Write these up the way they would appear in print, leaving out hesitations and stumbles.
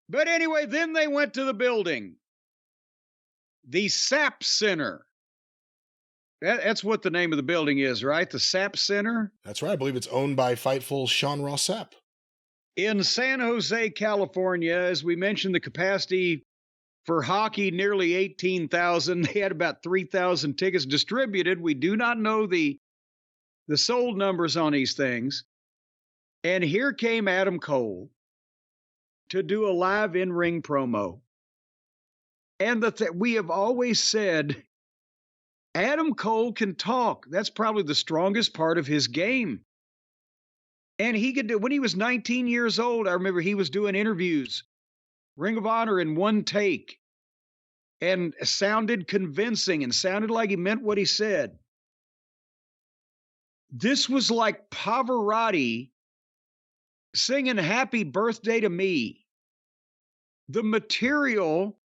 But anyway, then they went to the building, the SAP Center. That's what the name of the building is, right? The SAP Center? That's right. I believe it's owned by Fightful's Sean Ross Sapp. In San Jose, California. As we mentioned, the capacity for hockey, nearly 18,000. They had about 3,000 tickets distributed. We do not know the sold numbers on these things. And here came Adam Cole to do a live in-ring promo. And we have always said Adam Cole can talk. That's probably the strongest part of his game. And he could do, when he was 19 years old, I remember he was doing interviews, Ring of Honor in one take, and sounded convincing and sounded like he meant what he said. This was like Pavarotti singing Happy Birthday to Me. The material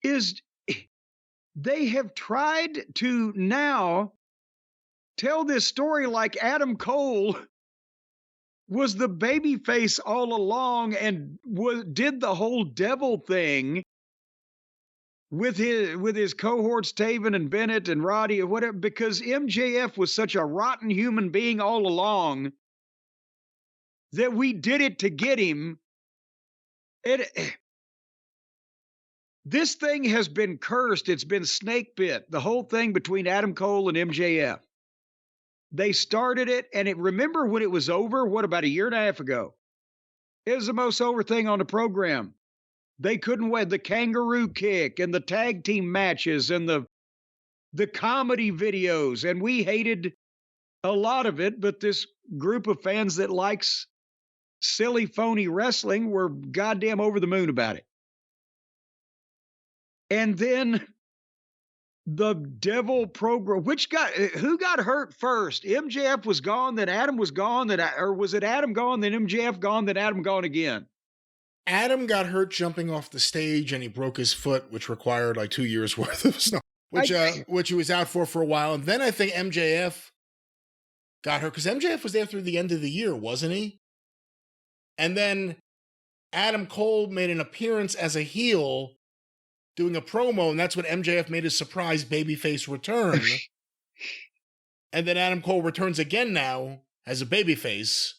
is, they have tried to now tell this story like Adam Cole was the babyface all along and did the whole devil thing with his cohorts, Taven and Bennett and Roddy or whatever, because MJF was such a rotten human being all along that we did it to get him. This thing has been cursed. It's been snake bit, the whole thing between Adam Cole and MJF. They started it, and remember when it was over, about a year and a half ago? It was the most over thing on the program. They couldn't wait. The kangaroo kick and the tag team matches and the comedy videos, and we hated a lot of it, but this group of fans that likes silly, phony wrestling were goddamn over the moon about it. And then the devil program, who got hurt first? MJF was gone, then Adam was gone, or was it Adam gone, then MJF gone, then Adam gone again? Adam got hurt jumping off the stage and he broke his foot, which required like 2 years worth of snow, which he was out for a while. And then I think MJF got hurt because MJF was there through the end of the year, wasn't he? And then Adam Cole made an appearance as a heel doing a promo, and that's when MJF made his surprise babyface return. And then Adam Cole returns again now as a babyface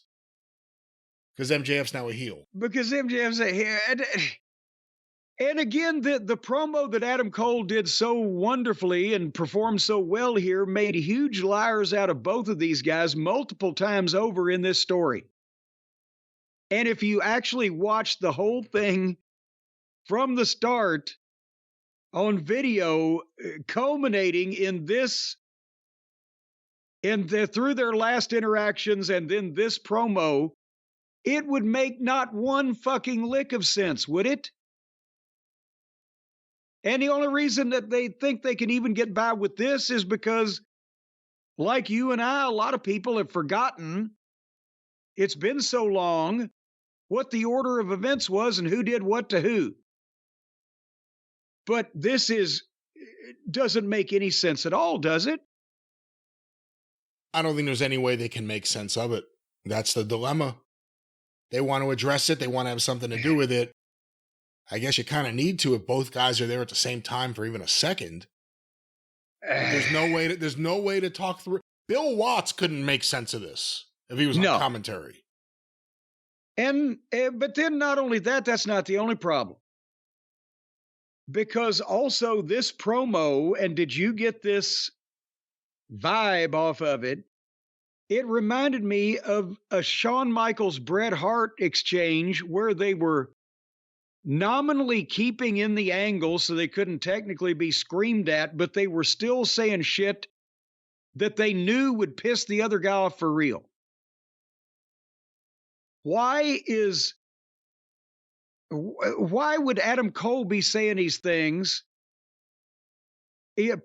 because MJF's now a heel. Because MJF's a heel. And again, the promo that Adam Cole did so wonderfully and performed so well here made huge liars out of both of these guys multiple times over in this story. And if you actually watch the whole thing from the start on video, culminating in this, through their last interactions and then this promo, it would make not one fucking lick of sense, would it? And the only reason that they think they can even get by with this is because, like you and I, a lot of people have forgotten, it's been so long, what the order of events was and who did what to who. But this doesn't make any sense at all, does it? I don't think there's any way they can make sense of it. That's the dilemma. They want to address it. They want to have something to do with it. I guess you kind of need to if both guys are there at the same time for even a second. There's no way to talk through. Bill Watts couldn't make sense of this if he was on commentary. But then not only that, that's not the only problem. Because also this promo, and did you get this vibe off of it? It reminded me of a Shawn Michaels Bret Hart exchange where they were nominally keeping in the angle so they couldn't technically be screamed at, but they were still saying shit that they knew would piss the other guy off for real. Why would Adam Cole be saying these things?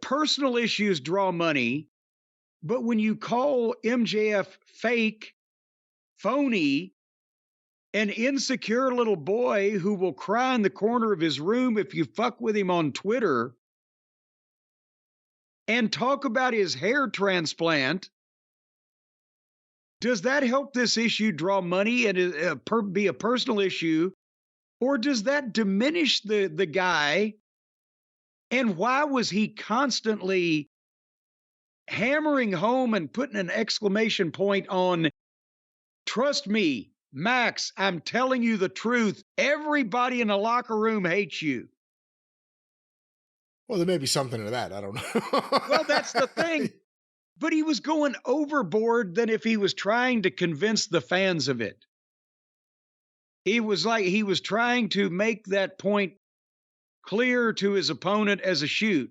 Personal issues draw money, but when you call MJF fake, phony, an insecure little boy who will cry in the corner of his room if you fuck with him on Twitter, and talk about his hair transplant, does that help this issue draw money and be a personal issue? Or does that diminish the guy? And why was he constantly hammering home and putting an exclamation point on, trust me, Max, I'm telling you the truth. Everybody in the locker room hates you. Well, there may be something to that. I don't know. Well, that's the thing. But he was going overboard than if he was trying to convince the fans of it. He was trying to make that point clear to his opponent as a shoot,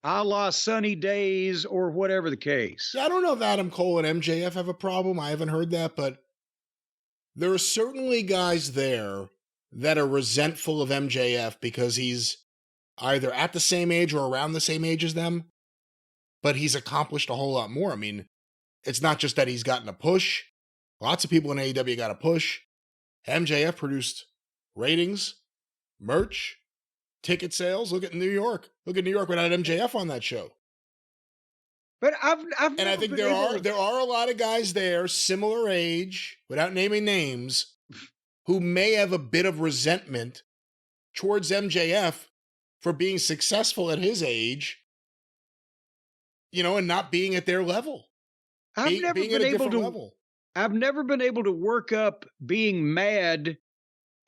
a la Sunny Days or whatever the case. Yeah, I don't know if Adam Cole and MJF have a problem. I haven't heard that, but there are certainly guys there that are resentful of MJF because he's either at the same age or around the same age as them, but he's accomplished a whole lot more. I mean, it's not just that he's gotten a push. Lots of people in AEW got a push. MJF produced ratings, merch, ticket sales. Look at New York. Look at New York without MJF on that show. But I've and I think there are a lot of guys there, similar age, without naming names, who may have a bit of resentment towards MJF for being successful at his age, you know, and not being at their level. I've never been able to work up being mad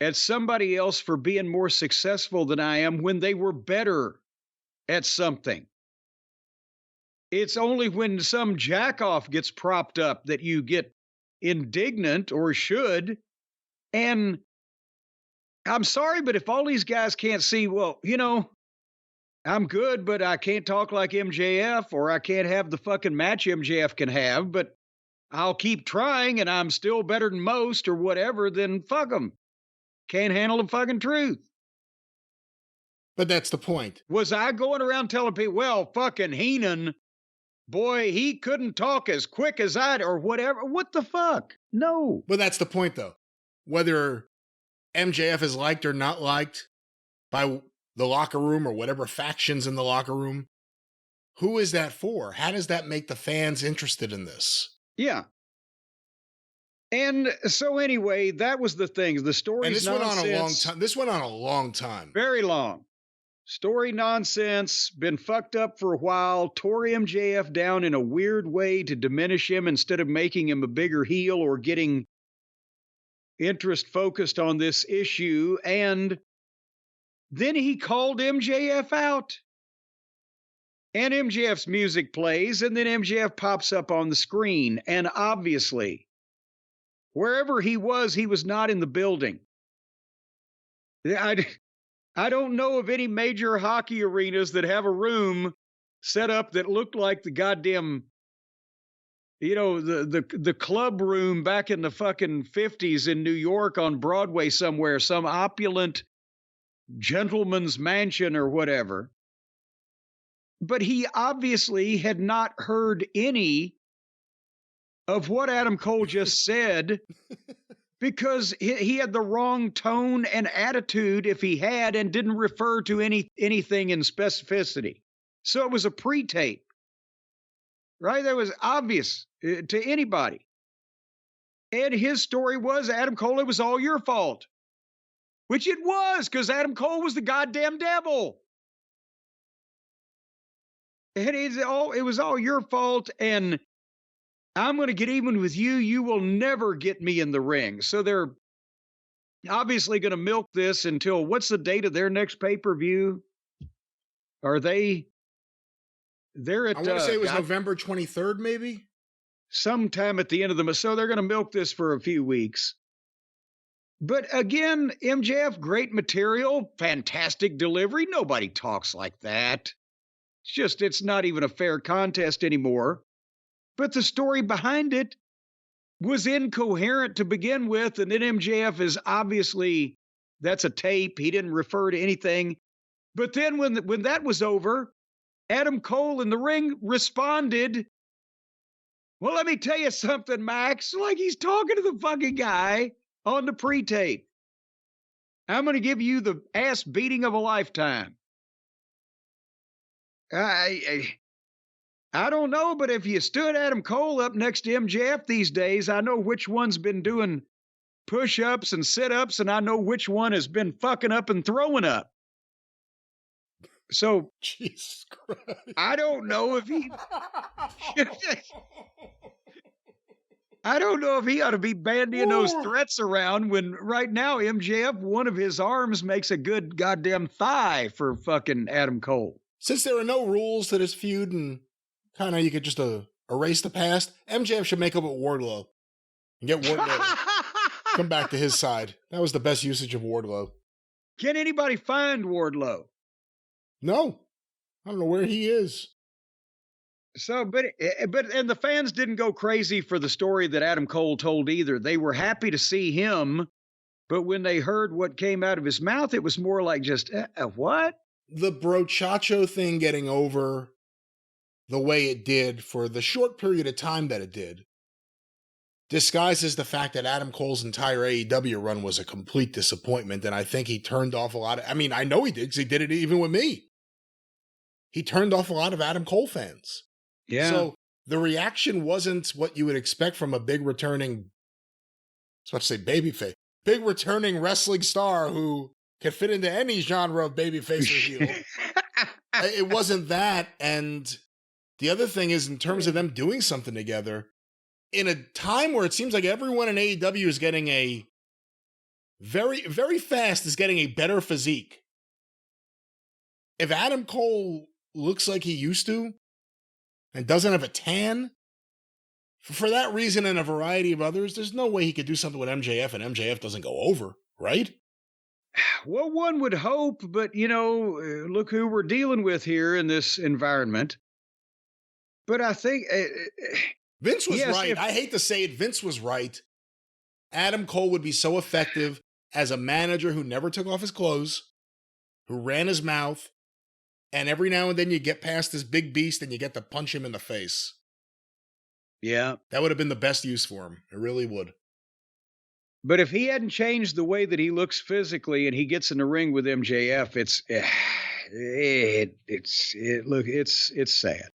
at somebody else for being more successful than I am when they were better at something. It's only when some jackoff gets propped up that you get indignant, or should. And I'm sorry, but if all these guys can't see, well, you know, I'm good, but I can't talk like MJF, or I can't have the fucking match MJF can have, but I'll keep trying and I'm still better than most or whatever, then fuck them. Can't handle the fucking truth. But that's the point. Was I going around telling people, well, fucking Heenan, boy, he couldn't talk as quick as I or whatever? What the fuck? No. But that's the point, though. Whether MJF is liked or not liked by the locker room or whatever factions in the locker room, who is that for? How does that make the fans interested in this? Yeah. And so anyway, that was the thing. The story's and this nonsense. Went on a long time. This went on a long time. Very long. Story nonsense, been fucked up for a while, tore MJF down in a weird way to diminish him instead of making him a bigger heel or getting interest focused on this issue. And then he called MJF out. And MJF's music plays, and then MJF pops up on the screen. And obviously, wherever he was not in the building. I don't know of any major hockey arenas that have a room set up that looked like the goddamn, you know, the club room back in the fucking 50s in New York on Broadway somewhere, some opulent gentleman's mansion or whatever. But he obviously had not heard any of what Adam Cole just said, because he had the wrong tone and attitude if he had, and didn't refer to anything in specificity. So it was a pre-tape, right? That was obvious to anybody. And his story was, Adam Cole, it was all your fault. Which it was, because Adam Cole was the goddamn devil. And it was all your fault, and I'm going to get even with you. You will never get me in the ring. So they're obviously going to milk this until, what's the date of their next pay-per-view? They're at, I want to say it was November 23rd, maybe? Sometime at the end of the month. So they're going to milk this for a few weeks. But again, MJF, great material, fantastic delivery. Nobody talks like that. It's not even a fair contest anymore. But the story behind it was incoherent to begin with. And then MJF is obviously, that's a tape. He didn't refer to anything. But then when that was over, Adam Cole in the ring responded, well, let me tell you something, Max. Like he's talking to the fucking guy on the pre-tape. I'm going to give you the ass beating of a lifetime. I don't know, but if you stood Adam Cole up next to MJF these days, I know which one's been doing push-ups and sit-ups, and I know which one has been fucking up and throwing up. So Jesus Christ. I don't know if he I don't know if he ought to be bandying those threats around when right now MJF, one of his arms makes a good goddamn thigh for fucking Adam Cole. Since there are no rules to this feud and kind of you could just erase the past, MJF should make up with Wardlow and get Wardlow come back to his side. That was the best usage of Wardlow. Can anybody find Wardlow? No, I don't know where he is. So, but and the fans didn't go crazy for the story that Adam Cole told either. They were happy to see him, but when they heard what came out of his mouth, it was more like just, what? The brochacho thing getting over the way it did for the short period of time that it did disguises the fact that Adam Cole's entire AEW run was a complete disappointment, and I think he turned off a lot of, I know he did, because he did it even with me. He turned off a lot of Adam Cole fans. Yeah. So the reaction wasn't what you would expect from a big returning, I was about to say babyface, big returning wrestling star who can fit into any genre of babyface or heel. It wasn't that. And the other thing is, in terms of them doing something together, in a time where it seems like everyone in AEW is getting a very, very fast is getting a better physique. If Adam Cole looks like he used to and doesn't have a tan, for that reason and a variety of others, there's no way he could do something with MJF and MJF doesn't go over, right? Well, one would hope, but, look who we're dealing with here in this environment. But I think... Vince was right. I hate to say it. Vince was right. Adam Cole would be so effective as a manager who never took off his clothes, who ran his mouth, and every now and then you get past this big beast and you get to punch him in the face. Yeah. That would have been the best use for him. It really would. But if he hadn't changed the way that he looks physically and he gets in the ring with MJF, it's sad.